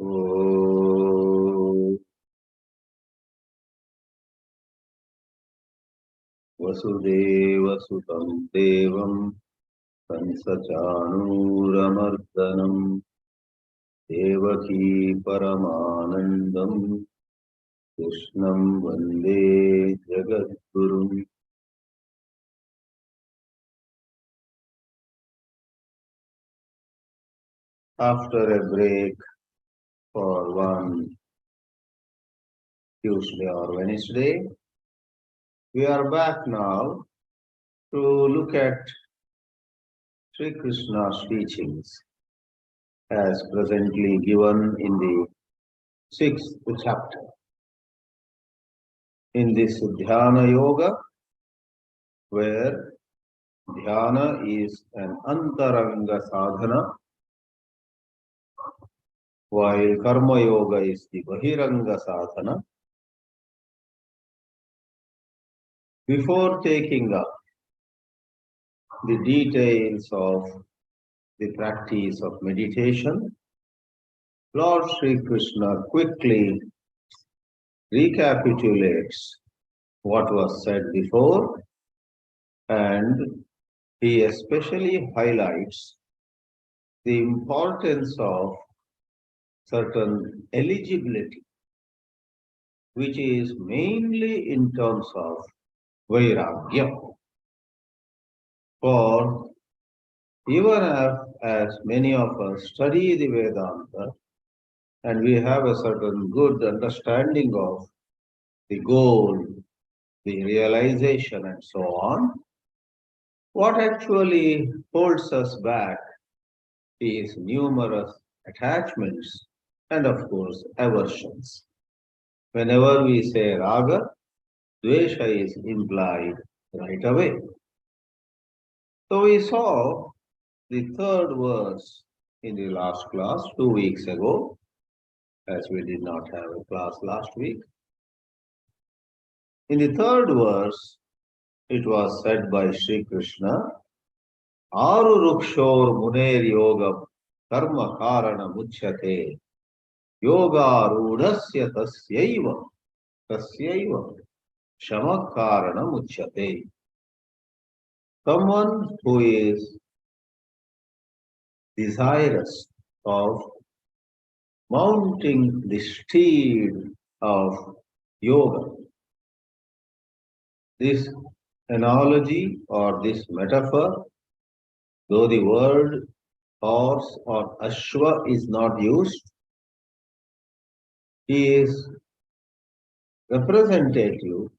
Om Vasudeva Sutam Devam Kansachanuramardhanam Devaki Paramanandam Krishnam Vande Jagadgurum. After a break for one Tuesday or Wednesday, we are back now to look at Sri Krishna's teachings as presently given in the 6th chapter. In this Dhyana Yoga, where Dhyana is an Antaranga sadhana, while Karma Yoga is the Bahiranga sadhana. Before taking up the details of the practice of meditation, Lord Sri Krishna quickly recapitulates what was said before, and he especially highlights the importance of certain eligibility, which is mainly in terms of Vairagya. For even as many of us study the Vedanta and we have a certain good understanding of the goal, the realization and so on, what actually holds us back is numerous attachments and of course aversions. Whenever we say raga, dvesha is implied right away. So we saw the third verse in the last class 2 weeks ago, as we did not have a class last week. In the third verse, it was said by Sri Krishna, Arurukshor muner yogam karma karana muchyate yoga rudasya tasyaiva shamakarana muchyate. Someone who is desirous of mounting the steed of yoga. This analogy or this metaphor, though the word horse or ashwa is not used, is representative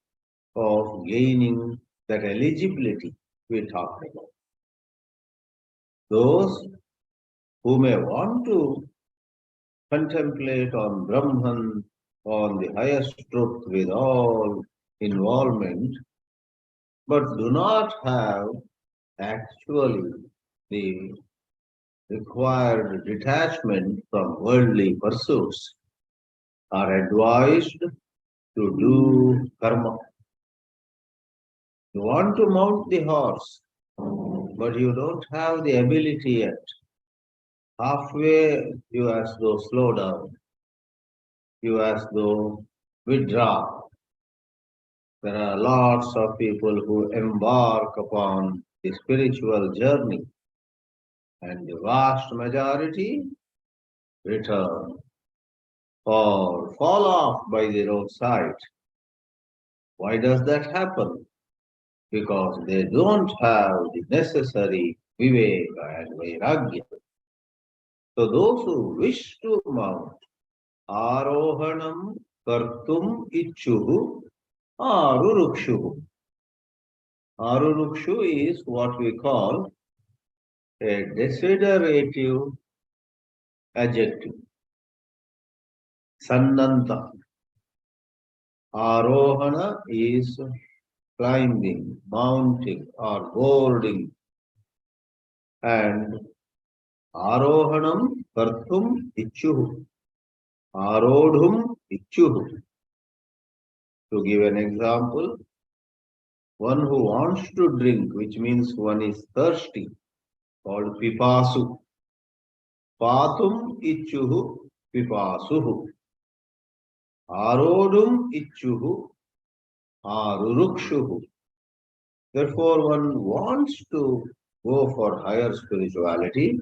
of gaining that eligibility we talked about. Those who may want to contemplate on Brahman, on the highest truth with all involvement, but do not have actually the required detachment from worldly pursuits, are advised to do karma. You want to mount the horse, but you don't have the ability yet. Halfway, you as though slow down. You as though withdraw. There are lots of people who embark upon the spiritual journey, and the vast majority return or fall off by the roadside. Why does that happen? Because they don't have the necessary viveka and vairagya. So those who wish to mount arohanam kartum ichuhu arurukshuhu. Arurukshu is what we call a desiderative adjective. Sannanta. Arohana is climbing, mounting or boarding. And arohanam kartum ichuhu. Arodhum ichuhu. To give an example, one who wants to drink, which means one is thirsty, called pipasu. Patum ichuhu pipasuhu, arodum ichuhu, arurukshuhu. Therefore, one wants to go for higher spirituality,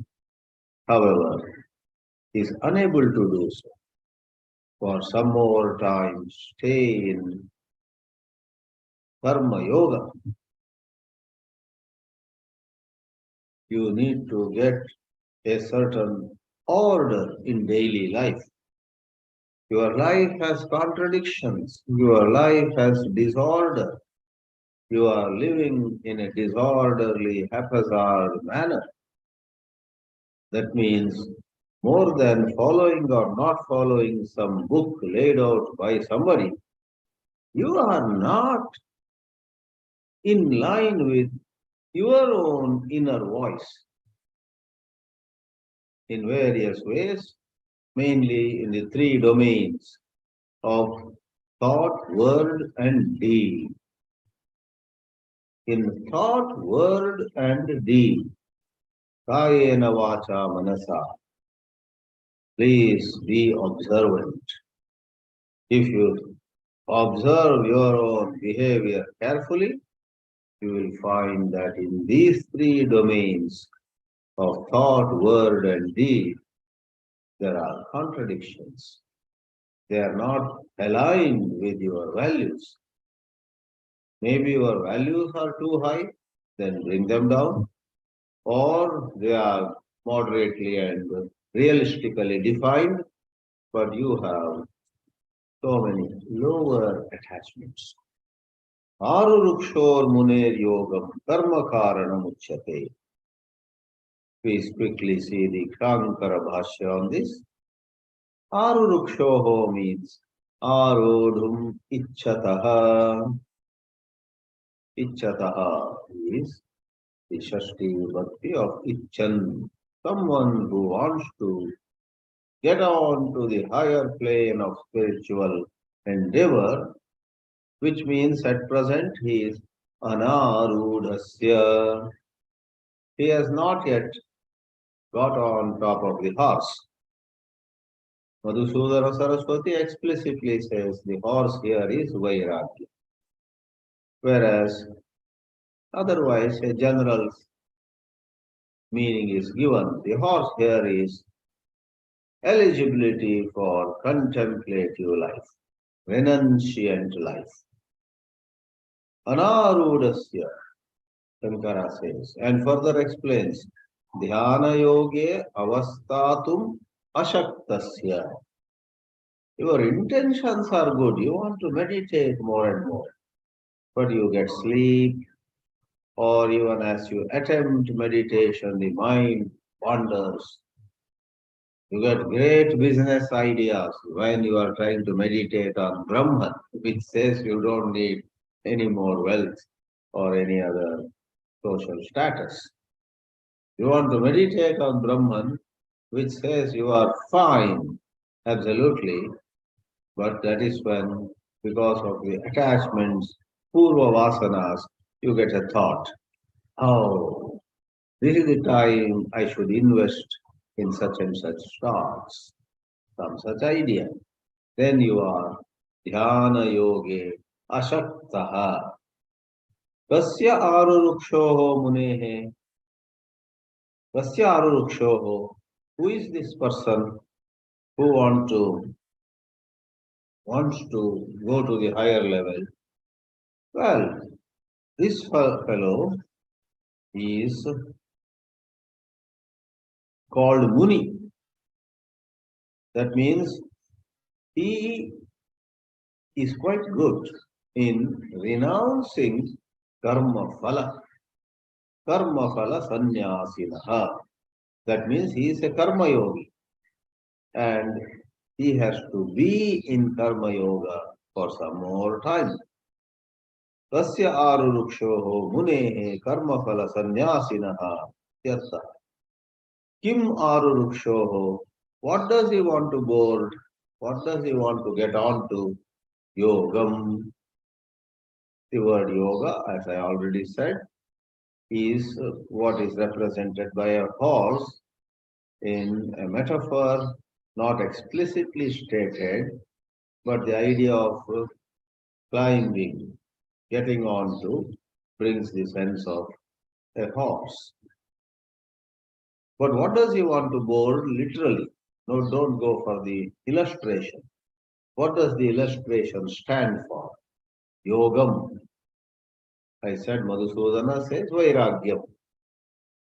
however, is unable to do so. For some more time, stay in karma yoga. You need to get a certain order in daily life. Your life has contradictions. Your life has disorder. You are living in a disorderly, haphazard manner. That means more than following or not following some book laid out by somebody, you are not in line with your own inner voice in various ways, mainly in the three domains of thought, word, and deed. In thought, word, and deed, kayena vacha manasa, please be observant. If you observe your own behavior carefully, you will find that in these three domains of thought, word, and deed, there are contradictions. They are not aligned with your values. Maybe your values are too high, then bring them down, or they are moderately and realistically defined, but you have so many lower attachments. Arurukshor muner yogam karma karanam uchyate. Please quickly see the Shankara Bhāshya on this. Arurukshoho means arodhum icchataha. Icchataha is the Shashti Vibhakti of Icchan, someone who wants to get on to the higher plane of spiritual endeavor, which means at present he is anarudhasya. He has not yet got on top of the horse. Madhusudana Saraswati explicitly says the horse here is Vairagya. Whereas otherwise a general meaning is given. The horse here is eligibility for contemplative life, renunciant life. Anarudasya, Shankara says, and further explains, Dhyana yoge avastatum ashaktasya. Your intentions are good. You want to meditate more and more, but you get sleep, or even as you attempt meditation, the mind wanders. You get great business ideas when you are trying to meditate on Brahman, which says you don't need any more wealth or any other social status. You want to meditate on Brahman, which says you are fine, absolutely, but that is when, because of the attachments, purva vasanas, you get a thought, oh, this is the time I should invest in such and such stocks, some such idea. Then you are dhyana yoge ashaktaha. Kasya arurukshoho munehe. Kasya arurukshoho. Who is this person who wants to go to the higher level? Well, this fellow is called Muni. That means he is quite good in renouncing karma phala. Karma phala sannyasinaha. That means he is a karma yogi. And he has to be in karma yoga for some more time. Tasya arurukshoho munehe karma phala sannyasinaha. Tyartha. Kim arurukshoho. What does he want to board? What does he want to get on to? Yogam. The word yoga, as I already said, is what is represented by a horse in a metaphor not explicitly stated, but the idea of climbing, getting on to, brings the sense of a horse. But what does he want to board literally? No, don't go for the illustration. What does the illustration stand for? Yogam. I said Madhusudana says Vairagyam.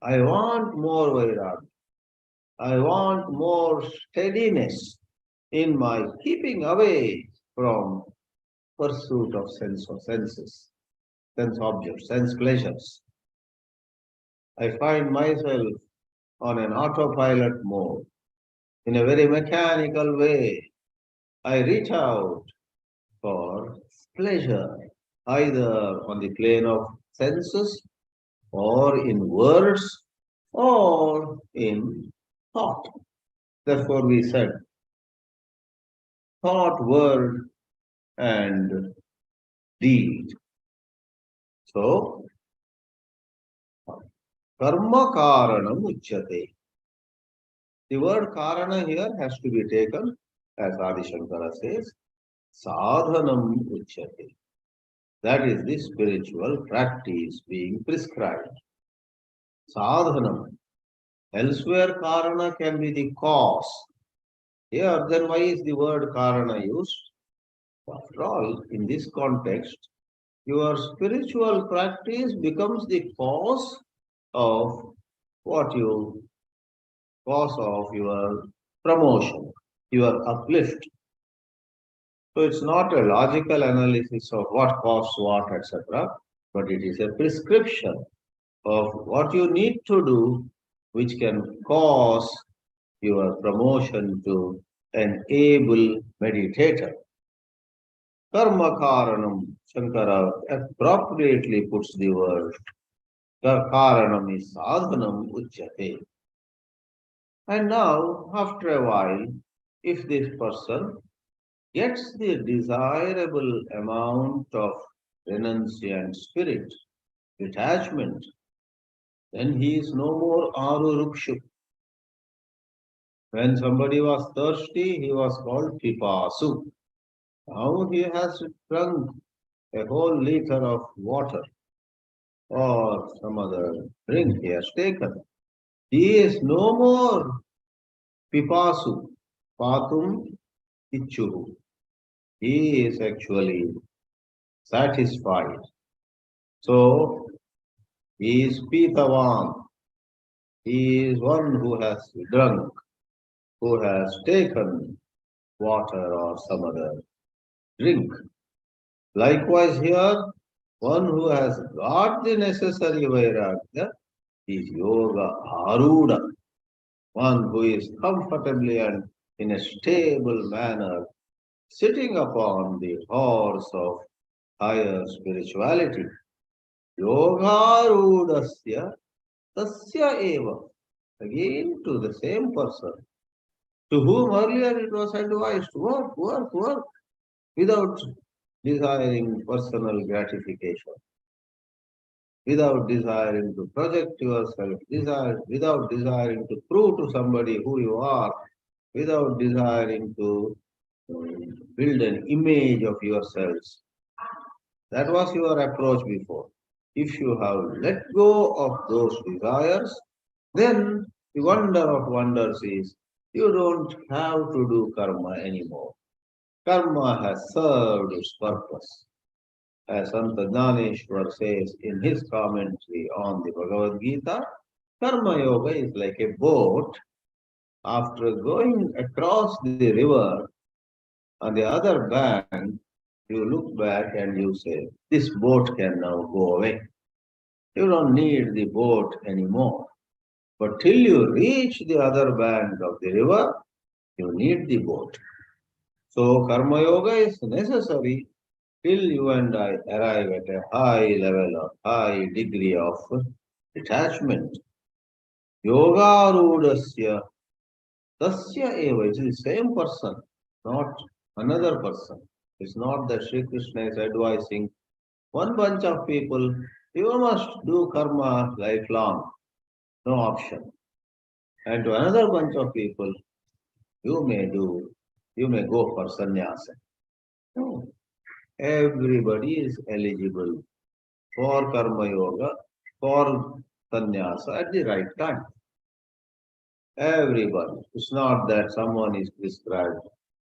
I want more Vairagya. I want more steadiness in my keeping away from pursuit of senses, sense objects, sense pleasures. I find myself on an autopilot mode. In a very mechanical way, I reach out for pleasure, either on the plane of senses, or in words, or in thought. Therefore, we said thought, word, and deed. So, karma karanam uchyate. The word karana here has to be taken, as Adi Shankara says, sadhanam uchyate. That is the spiritual practice being prescribed. Sadhanam. Elsewhere, karana can be the cause. Here, then why is the word karana used? After all, in this context, your spiritual practice becomes the cause of cause of your promotion, your uplift. So it's not a logical analysis of what caused what, etc., but it is a prescription of what you need to do, which can cause your promotion to an able meditator. Karma karanam, Shankara appropriately puts the word. Karanam is sadhanam uchyate. And now, after a while, if this person gets the desirable amount of renunciant spirit, detachment, then he is no more arurukshu. When somebody was thirsty, he was called pipasu. Now he has drunk a whole liter of water or some other drink he has taken. He is no more pipasu, patum ichuhu. He is actually satisfied. So he is pitavan. He is one who has drunk, who has taken water or some other drink. Likewise here, one who has got the necessary vairagya is yoga aruda, one who is comfortably and in a stable manner sitting upon the horse of higher spirituality. Yogarudasya tasya eva. Again to the same person to whom earlier it was advised, work, work, work, without desiring personal gratification, without desiring to project yourself, without desiring to prove to somebody who you are, without desiring to build an image of yourselves. That was your approach before. If you have let go of those desires, then the wonder of wonders is you don't have to do karma anymore. Karma has served its purpose. As Santa Jnaneshwar says in his commentary on the Bhagavad Geetā, Karma Yoga is like a boat. After going across the river, on the other bank, you look back and you say, this boat can now go away. You don't need the boat anymore. But till you reach the other bank of the river, you need the boat. So Karma Yoga is necessary till you and I arrive at a high level or high degree of detachment. Yoga rudasya tasya eva. It is the same person, not another person. It's not that Sri Krishna is advising one bunch of people, you must do karma lifelong, no option. And to another bunch of people, you may go for sannyasa. No. Everybody is eligible for karma yoga, for sannyasa at the right time. Everybody. It's not that someone is prescribed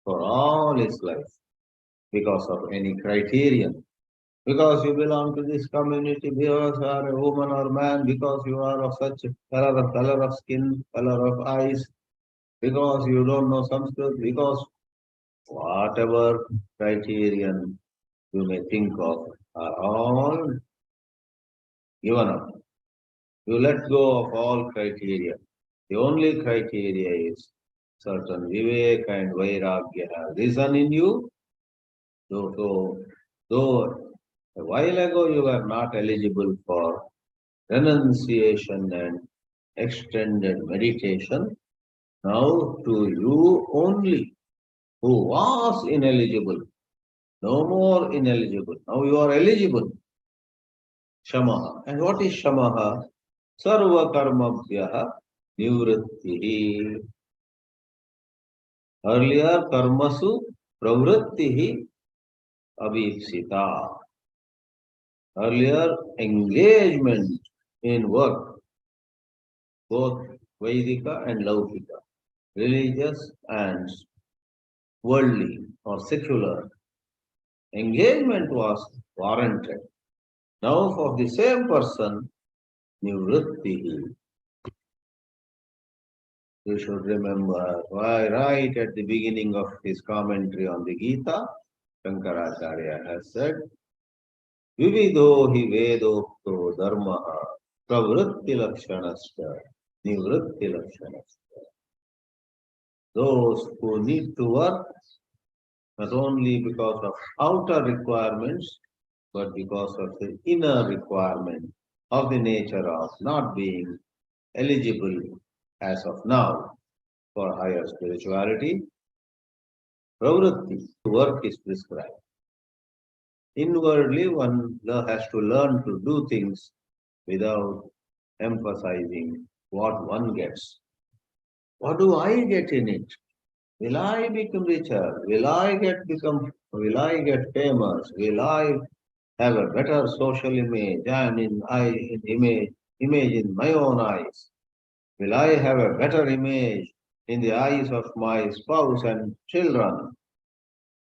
for all his life because of any criterion. Because you belong to this community, because you are a woman or man, because you are of such color of skin, color of eyes, because you don't know Sanskrit, because whatever criterion you may think of are all given up. You let go of all criteria. The only criteria is certain vivek and vairagya have risen in you. Though a while ago you were not eligible for renunciation and extended meditation, now to you only who was ineligible, no more ineligible. Now you are eligible. Shamaha. And what is Shamaha? Sarva karmabhyaha nivrittihi. Earlier karmasu pravrittihi avipsita. Earlier engagement in work, both Vedika and Laukika, religious and worldly or secular, engagement was warranted. Now for the same person, nivrittihi. You should remember why right at the beginning of his commentary on the Gita, Shankaracharya has said, Vividho hi vedokto dharmaha pravritti lakshanascha nivritti lakshanascha. Those who need to work not only because of outer requirements, but because of the inner requirement of the nature of not being eligible as of now for higher spirituality, pravritti, work is prescribed. Inwardly, one has to learn to do things without emphasizing what one gets. What do I get in it? Will I become richer? Will I get famous? Will I have a better social image and image in my own eyes? Will I have a better image in the eyes of my spouse and children?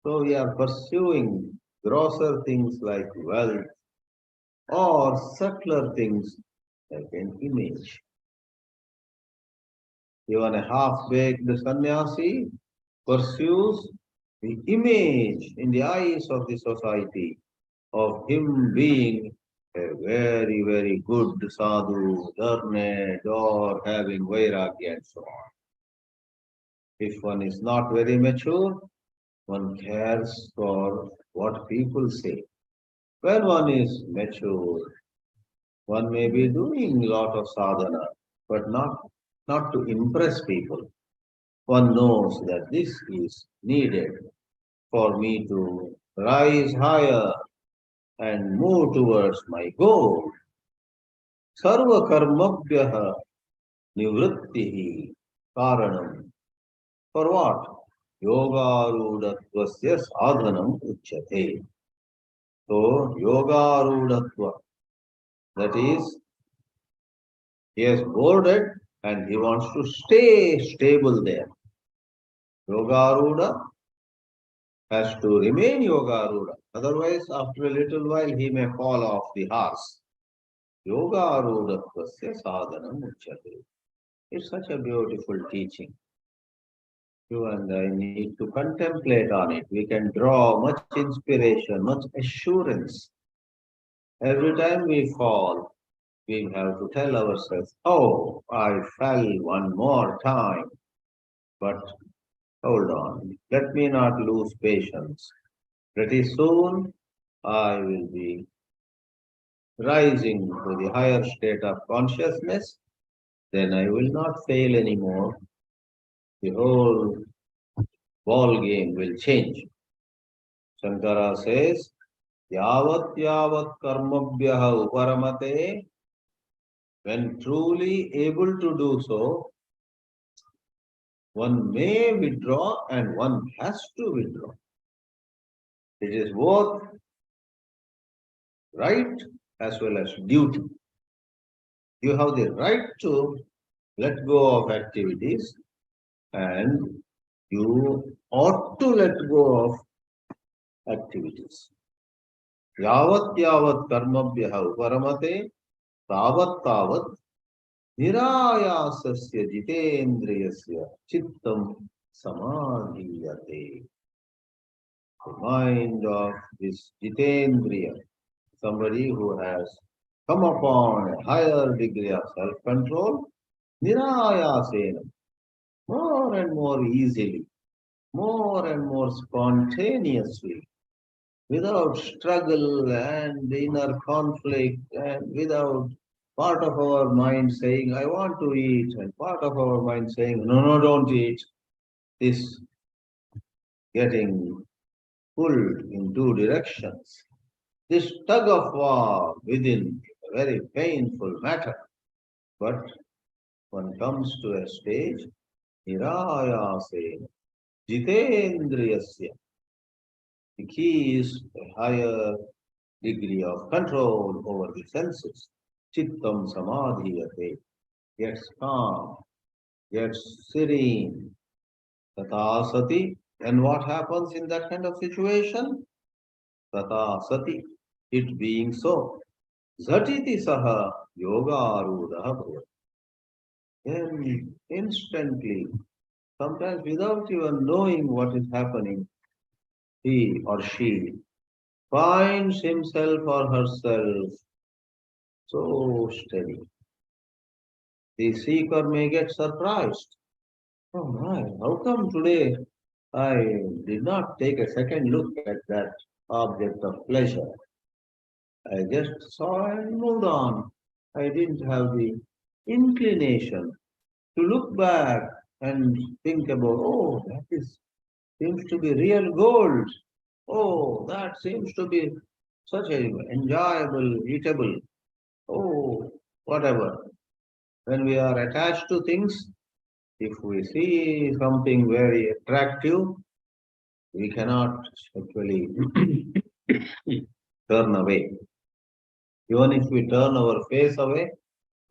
So we are pursuing grosser things like wealth or subtler things like an image. Even a half-baked sannyasi pursues the image in the eyes of the society of him being a very, very good sadhu, learned, or having vairagya and so on. If one is not very mature, one cares for what people say. When one is mature, one may be doing a lot of sadhana, but not to impress people. One knows that this is needed for me to rise higher and move towards my goal. Sarva karmabhyaha nivrittihi karanam. For what? Yogarudhatvasya sadhanam uchyate. So, yogarudhatva, that is, he has boarded and he wants to stay stable there. Yogarudha has to remain Yogarudha. Otherwise, after a little while, he may fall off the horse. Yogarudhatvasya sadhanam uchyate. It's such a beautiful teaching. You and I need to contemplate on it. We can draw much inspiration, much assurance. Every time we fall, we have to tell ourselves, oh, I fell one more time. But hold on, let me not lose patience. Pretty soon, I will be rising to the higher state of consciousness. Then I will not fail anymore. The whole ball game will change. Shankara says, Yavat yavat karmabhyaha uparamate, when truly able to do so, One may withdraw and one has to withdraw. It is both right as well as duty. You have the right to let go of activities and you ought to let go of activities. Yavat yavat karmabhyaha uparamate tavat tavat nirayasasya jitendriyasya chittam samadhiyate. The mind of this jitendriya, somebody who has come upon a higher degree of self-control, nirayasena, more and more easily, more and more spontaneously, without struggle and inner conflict and without part of our mind saying, I want to eat, and part of our mind saying, no, no, don't eat. This getting pulled in two directions. This tug of war within is a very painful matter. But one comes to a stage, nirayasena, jitendriyasya. The key is a higher degree of control over the senses. Chittam samadhiyate, gets calm, gets serene. Tata sati. And what happens in that kind of situation? Tata sati. It being so. Zatiti saha yoga arudaha bhavati. Then instantly, sometimes without even knowing what is happening, he or she finds himself or herself so steady. The seeker may get surprised. Oh my, how come today I did not take a second look at that object of pleasure? I just saw and moved on. I didn't have the inclination to look back and think about, oh, that is seems to be real gold. Oh, that seems to be such a enjoyable, eatable. Oh, whatever. When we are attached to things, if we see something very attractive, we cannot actually turn away. Even if we turn our face away,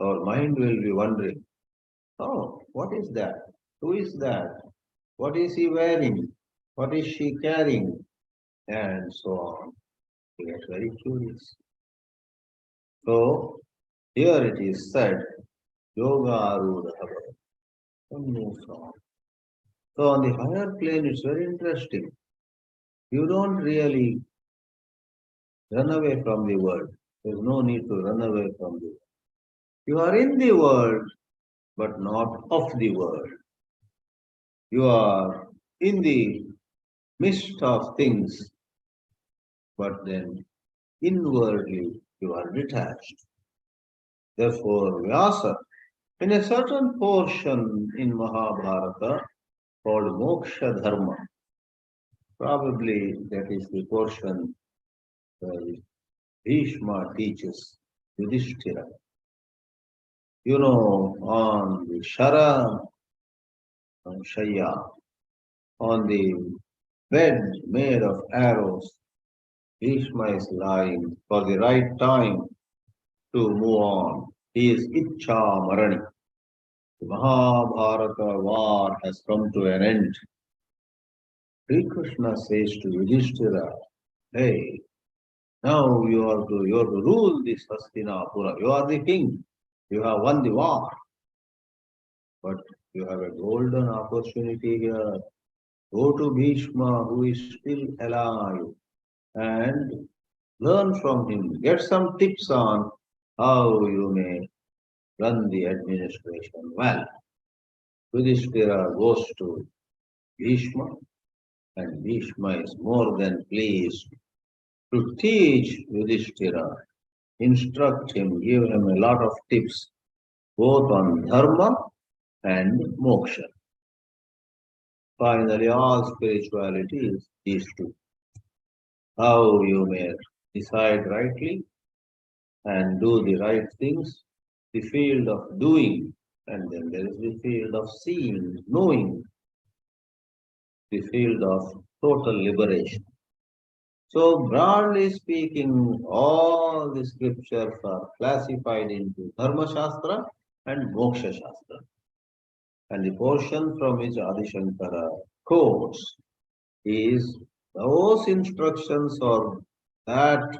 our mind will be wondering, oh, what is that? Who is that? What is he wearing? What is she carrying? And so on. We get very curious. So here it is said, yoga arudha and moves on. So on the higher plane, it's very interesting. You don't really run away from the world. There's no need to run away from the world. You are in the world, but not of the world. You are in the midst of things, but then inwardly you are detached. Therefore, Vyasa, in a certain portion in Mahabharata called Moksha Dharma, probably that is the portion where Bhishma teaches Yudhishthira. You know, on the Shara Shaya, on the bed made of arrows, Bhishma is lying for the right time to move on. He is Ichcha Marani. The Mahabharata war has come to an end. Sri Krishna says to Yudhishthira, hey, now you have to rule this Hastinapura. You are the king. You have won the war. But you have a golden opportunity here. Go to Bhishma, who is still alive, and learn from him. Get some tips on how you may run the administration well. Yudhishthira goes to Bhishma, and Bhishma is more than pleased to teach Yudhishthira, instruct him, give him a lot of tips, both on dharma and moksha. Finally, all spirituality is these two. How you may decide rightly and do the right things, the field of doing And then there is the field of seeing, knowing, the field of total liberation. So broadly speaking, all the scriptures are classified into Dharma Shastra and Moksha Shastra. And the portion from which Adi Shankara quotes is those instructions or that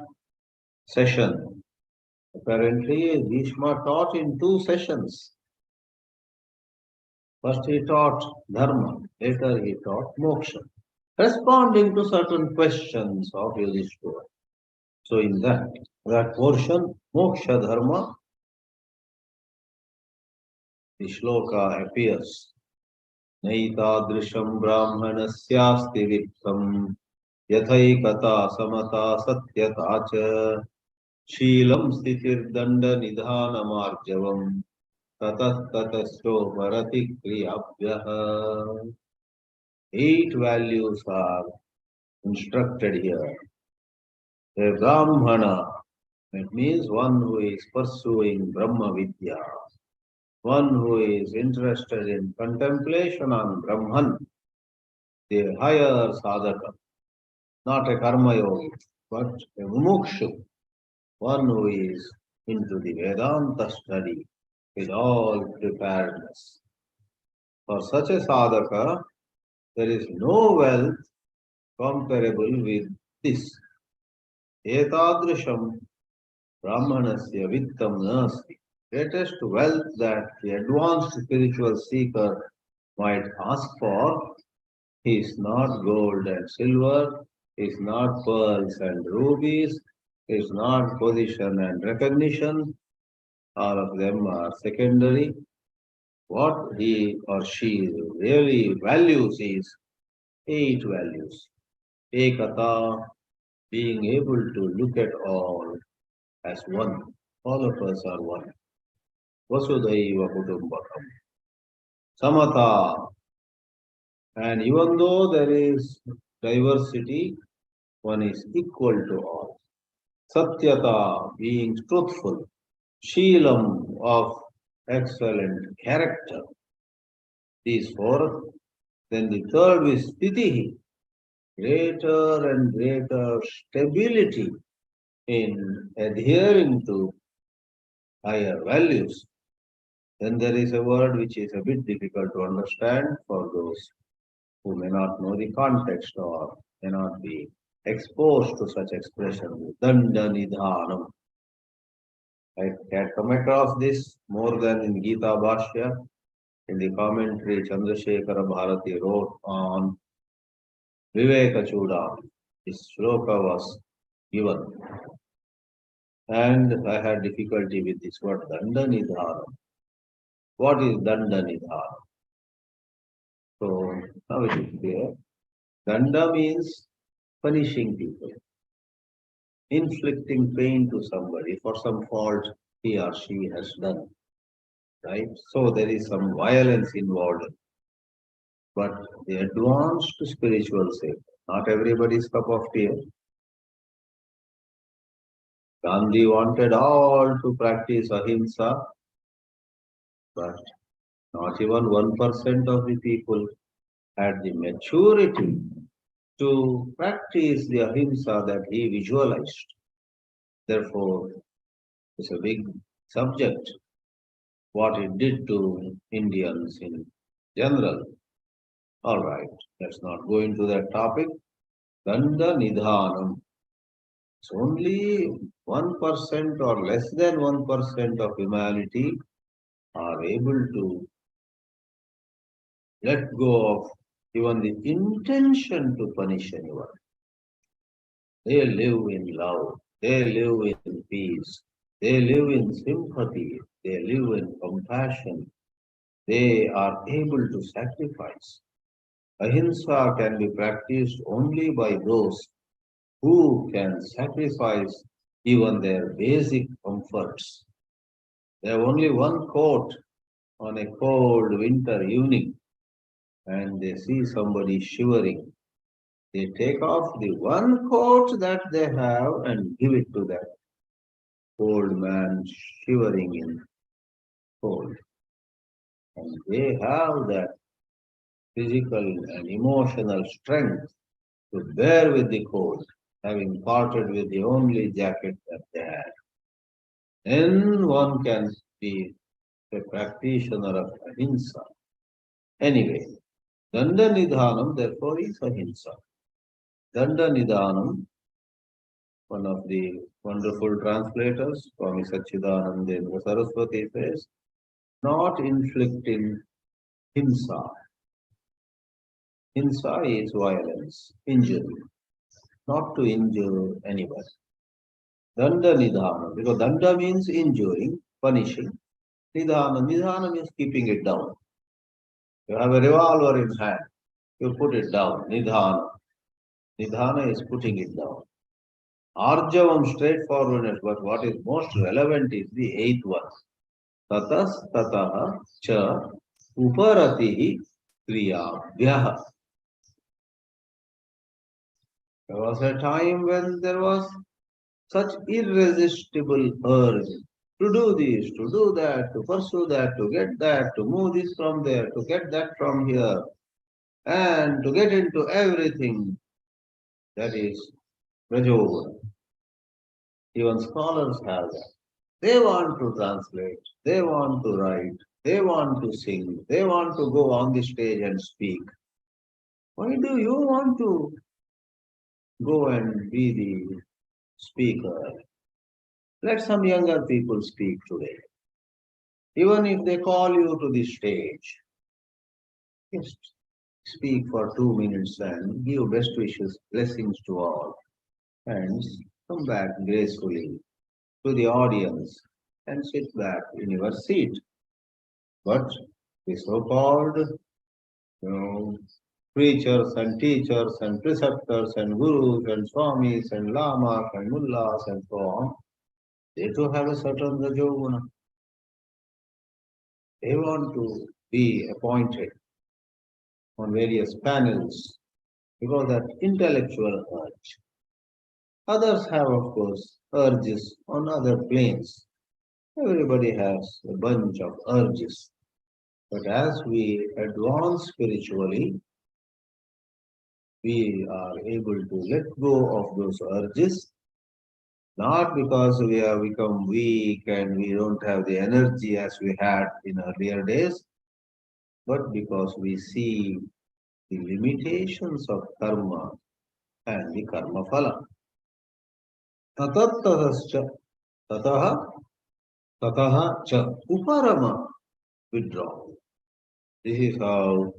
session. Apparently, Bhishma taught in two sessions. First he taught Dharma, later he taught Moksha, responding to certain questions of Yudhishthira. So in that portion, Moksha Dharma, the shloka appears. Naitadrisham brahmanasyasti viptam yathai samata satyata cha Sheelam स्थितिर्दंड निधानमार्जवम ततः ततस्थो भरति क्रियाभ्यः. 8 values are instructed here. A Brahmana, that means one who is pursuing Brahma Vidya, one who is interested in contemplation on Brahman, the higher sadhaka, not a karma yogi, but a mumukshu, one who is into the Vedanta study with all preparedness. For such a sadhaka, there is no wealth comparable with this. Etadrisham brahmanasya vittam nasti. Greatest wealth that the advanced spiritual seeker might ask for is not gold and silver, is not pearls and rubies, is not position and recognition. All of them are secondary. What he or she really values is 8 values. Ekata, being able to look at all as one. All of us are one. Vasudhaiva Kutumbakam. Samata, and even though there is diversity, one is equal to all. Satyata, being truthful. Sheelam, of excellent character. These 4. Then the third is Stitihi, greater and greater stability in adhering to higher values. Then there is a word which is a bit difficult to understand for those who may not know the context or may not be exposed to such expression. Danda Nidhanam. I had come across this more than in Geetā Bhāshya. In the commentary, Chandrasekhara Bharati wrote on Viveka Chudam. This shloka was given. And I had difficulty with this word, Danda Nidhanam. What is Danda Nidhanam? So now it is clear. Danda means punishing people, inflicting pain to somebody for some fault he or she has done. Right? So there is some violence involved. But the advanced spiritual say, not everybody's cup of tea. Gandhi wanted all to practice ahimsa, but not even 1% of the people had the maturity to practice the ahimsa that he visualized. Therefore, it's a big subject, what it did to Indians in general. All right, let's not go into that topic. Danda Nidhanam. It's only 1% or less than 1% of humanity are able to let go of even the intention to punish anyone. They live in love, they live in peace, they live in sympathy, they live in compassion, they are able to sacrifice. Ahimsa can be practiced only by those who can sacrifice even their basic comforts. They have only one coat on a cold winter evening and they see somebody shivering. They take off the one coat that they have and give it to that old man shivering in cold. And they have that physical and emotional strength to bear with the cold, having parted with the only jacket that they had. Then one can be a practitioner of ahimsa. Anyway, Danda Nidhanam therefore is ahimsa. Danda Nidhanam, one of the wonderful translators, Swami Satchidanandendra Saraswati says, not inflicting himsa. Himsa is violence, injury, not to injure anybody. Danda Nidhanam, because Danda means injuring, punishing. Nidhanam means keeping it down. You have a revolver in hand, you put it down. Nidhana. Nidhana is putting it down. Arjavam, straightforwardness, but what is most relevant is the eighth one. Tatas tataha cha uparatihi kriyabhyaha. There was a time when there was such irresistible urge to do this, to do that, to pursue that, to get that, to move this from there, to get that from here, and to get into everything. That is Rajoguna. Even scholars have that. They want to translate, they want to write, they want to sing, they want to go on the stage and speak. Why do you want to go and be the speaker? Let some younger people speak today. Even if they call you to the stage, just speak for 2 minutes and give best wishes, blessings to all, and come back gracefully to the audience and sit back in your seat. But the so-called preachers and teachers and preceptors and gurus and swamis and lamas and mullahs and so on, they too have a certain rajoguna. They want to be appointed on various panels because that intellectual urge. Others have, of course, urges on other planes. Everybody has a bunch of urges. But as we advance spiritually, we are able to let go of those urges, not because we have become weak and we don't have the energy as we had in earlier days, but because we see the limitations of karma and the karma phala. Tataha tataha cha uparama withdrawal. This is how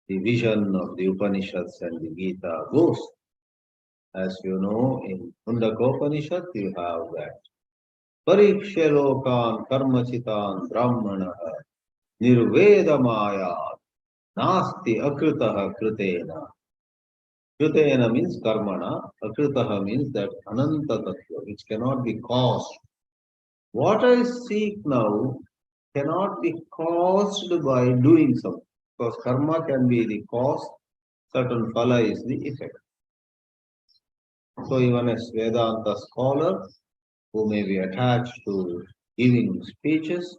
the vision of the Upanishads and the Gita goes. As you know, in Mundakopanishad, you have that. Parikshelokan karmachitan brahmanaha nirvedamayat nasti akritaha kritena. Kritena means karmana, akritaha means that ananta tattva, which cannot be caused. What I seek now cannot be caused by doing something, because karma can be the cause, certain phala is the effect. So even a Vedanta scholar who may be attached to giving speeches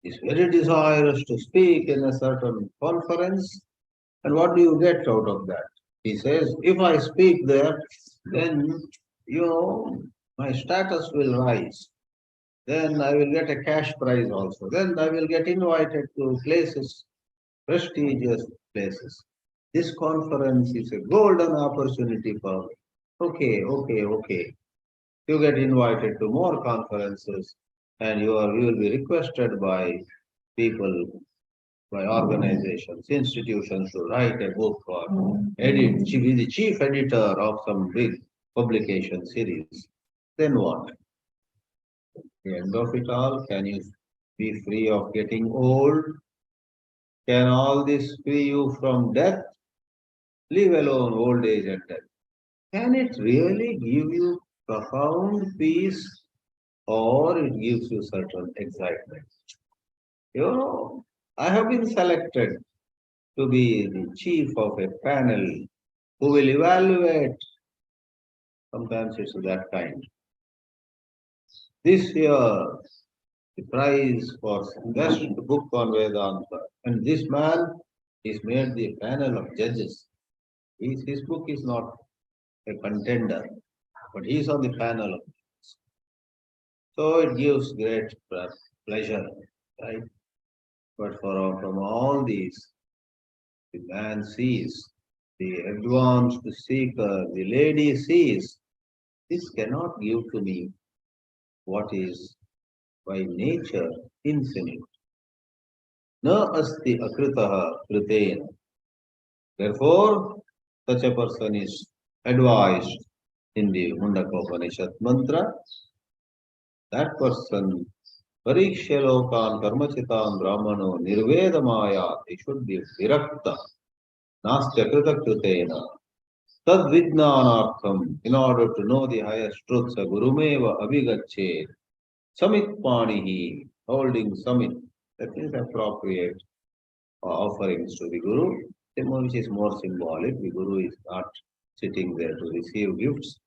is very desirous to speak in a certain conference. And what do you get out of that? He says, if I speak there, then, my status will rise. Then I will get a cash prize also. Then I will get invited to places, prestigious places. This conference is a golden opportunity for me. Okay. You get invited to more conferences and you will be requested by people, by organizations, institutions to write a book or be the chief editor of some big publication series. Then what? At the end of it all, can you be free of getting old? Can all this free you from death? Leave alone old age and death. Can it really give you profound peace or it gives you certain excitement? I have been selected to be the chief of a panel who will evaluate. Sometimes it's that kind. This year, the prize for best book on Vedanta. And this man is made the panel of judges. His book is not a contender, but he is on the panel of judges. So it gives great pleasure, right? But from all these, the man sees, the advanced seeker, the lady sees, this cannot give to me what is by nature infinite. Na asti akritaha kritena. Therefore, such a person is advised in the Mundaka mantra. That person, Parikshya lokan karmachitam brahmano nirvedamaya, he should be virakta, nastya krita kritena. Tad vidnanartham, in order to know the highest truths, gurumeva abhigachet, samit panihi, holding samit, that is appropriate offerings to the Guru, which is more symbolic. The Guru is not sitting there to receive gifts,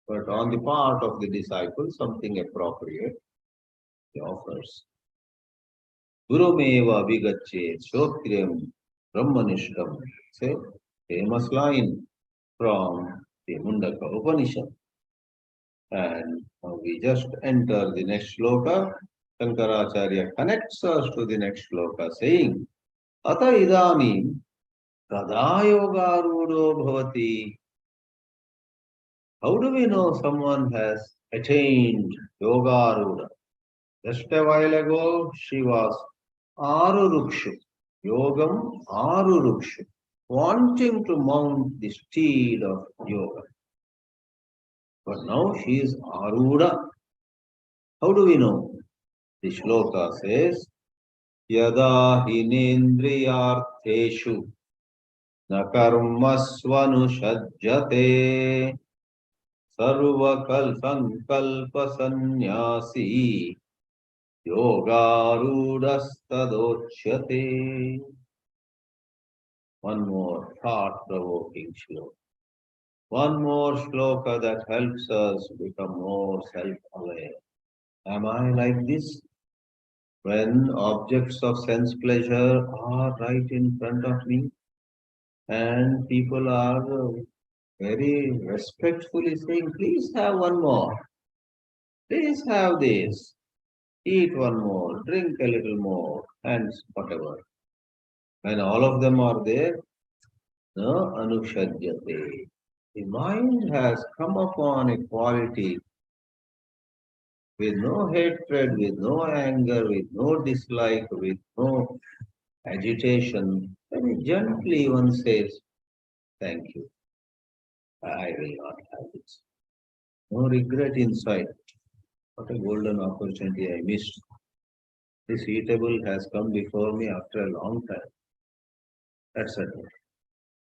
but on the part of the disciple, something appropriate he offers. Guru meva abhigachet, shrotriyam brahmanishtam. Say, famous line from the Mundaka Upanishad. And we just enter the next sloka. Shankaracharya connects us to the next sloka, saying, Ata idani kada yoga rudo bhavati. How do we know someone has attained yoga ruda? Just a while ago, she was arurukshu, yogam arurukshu, wanting to mount the steed of yoga. But now she is aruda. How do we know? The shloka says, Yada hinendriyartheshu na karmasvanushajjate sarvakal sankalpa sannyasi yogarudastadochyate. One more thought-provoking shloka. One more shloka that helps us become more self-aware. Am I like this? When objects of sense pleasure are right in front of me and people are very respectfully saying, please have one more, please have this, eat one more, drink a little more, and whatever. When all of them are there, no anushajyate. The mind has come upon a quality with no hatred, with no anger, with no dislike, with no agitation. Very gently one says, thank you, I will not have this. No regret inside. What a golden opportunity I missed. This eatable has come before me after a long time, etc.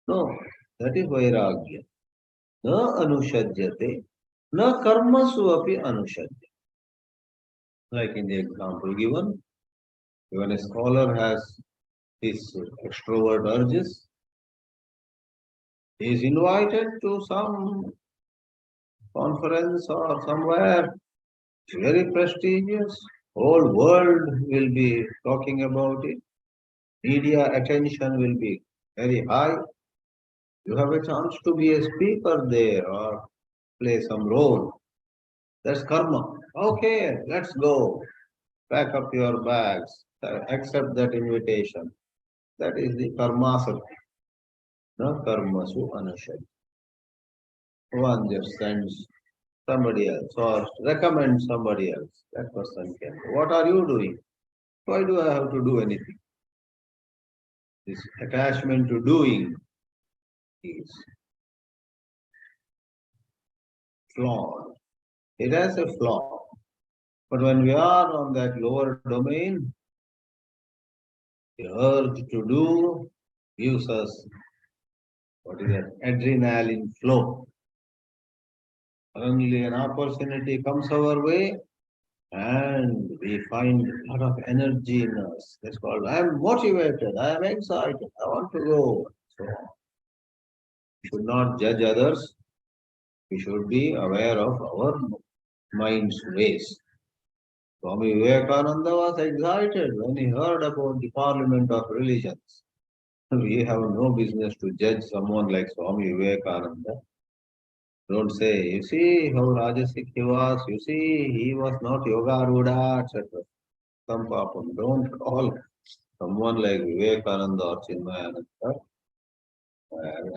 No, that is vairagya. Na anushajyate, na karmasu api anushajyate. Like in the example given, when a scholar has his extrovert urges, he is invited to some conference or somewhere very prestigious. Whole world will be talking about it. Media attention will be very high. You have a chance to be a speaker there or play some role. That's karma. Okay, let's go. Pack up your bags. Accept that invitation. That is the karmasati. No karmasu anushay. One just sends somebody else or recommends somebody else. That person can go. What are you doing? Why do I have to do anything? This attachment to doing is flawed. It has a flaw. But when we are on that lower domain, the urge to do gives us what is that? Adrenaline flow. Suddenly an opportunity comes our way and we find a lot of energy in us. That's called, I am motivated, I am excited, I want to go. So we should not judge others. We should be aware of our mind's ways. Swami Vivekananda was excited when he heard about the parliament of religions. We have no business to judge someone like Swami Vivekananda. Don't say, you see how Rajasic he was, you see he was not Yoga Ruda, etc. Some papam. Don't call someone like Vivekananda or Chinmayananda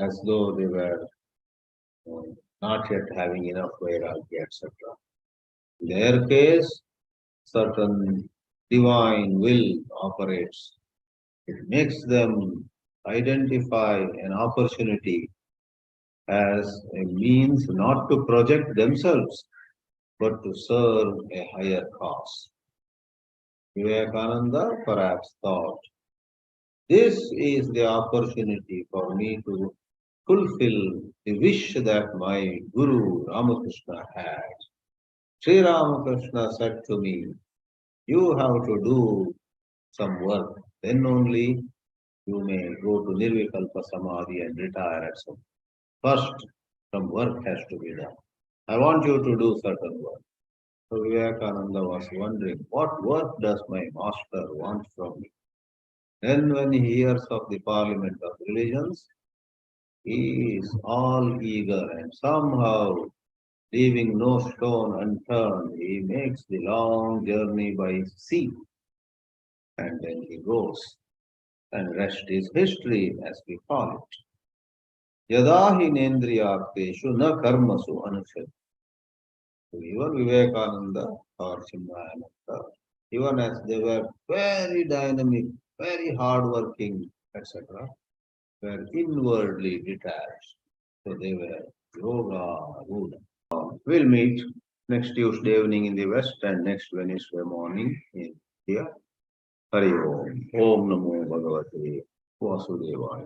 as though they were not yet having enough vairagya, etc. In their case, certain divine will operates. It makes them identify an opportunity as a means not to project themselves, but to serve a higher cause. Vivekananda perhaps thought, this is the opportunity for me to fulfill the wish that my Guru Ramakrishna had. Sri Ramakrishna said to me, you have to do some work, then only you may go to Nirvikalpa Samadhi and retire at some. First, some work has to be done. I want you to do certain work. So Vivekananda was wondering, what work does my master want from me? Then when he hears of the parliament of religions, he is all eager and somehow, leaving no stone unturned, he makes the long journey by sea. And then he goes. And rest is history, as we call it. Yadahi nendriyapeshu na karmasu anushat. So even Vivekananda or Chinmayananda, even as they were very dynamic, very hardworking, etc., were inwardly detached. So they were yoga, Buddha. We'll meet next Tuesday evening in the West and next Wednesday morning in India. Hari Om. Om Namo Bhagavate Vasudevaya.